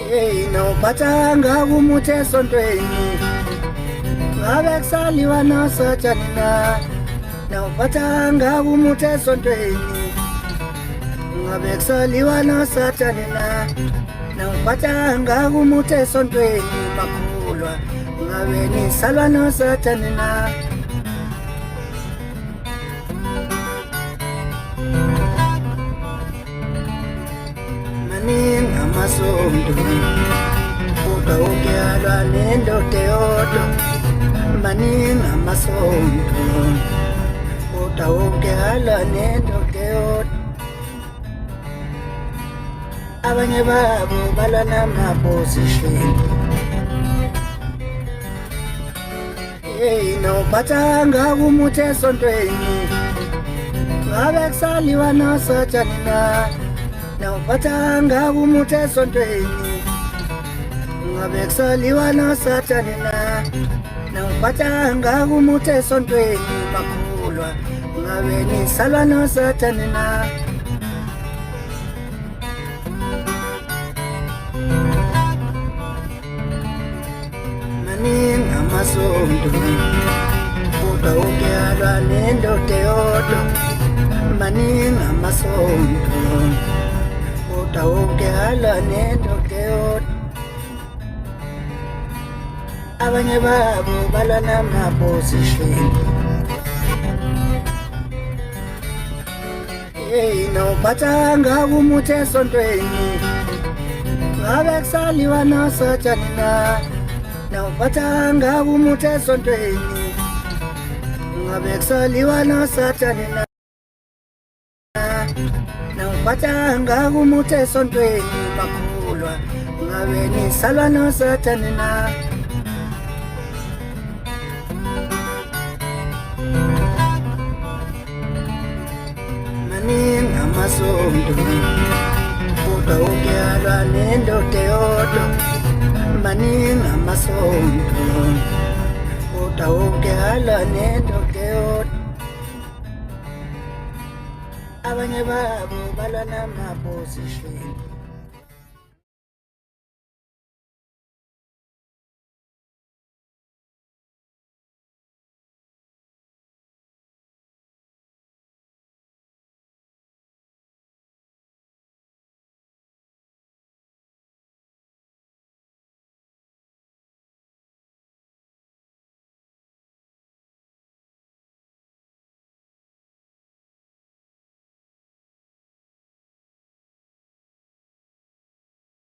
Hey nophathanga umuthi esontweni ngabe kusaliwa nosatshani na nophathanga umuthi esontweni ngabe kusaliwa nosatshani na nophathanga umuthi esontweni makhulwa ngabe nisalwa nosatshani na maningi amasonto kodwa ungiyalwa nendoda eyodwa maningi amasonto kodwa ungiyalwa nendoda eyodwa abanye babo balwa nama-position hey nophathanga umuthi esontweni ngabe kusaliwa nosatshani na nophathanga umuthi esontweni ngabe kusaliwa nosatshani na nophathanga umuthi esontweni makhulwa ngabe nisalwa nosatshani na maningi amasonto kodwa ungiyalwa nendoda eyodwa maningi amasonto kodwa ungiyalwa nendoda eyodwa abanye babo balwa nama-position hey nophathanga umuthi esontweni ngabe kusaliwa nosatshani na nophathanga umuthi esontweni ngabe kusaliwa nosatshani na nophathanga umuthi esontweni makhulwa ngabe nisalwa nosatshani na maningi amasonto kodwa ungiyalwa nendoda eyodwa maningi amasonto kodwa ungiyalwa nendoda eyodwa abanye babo balwa nama-position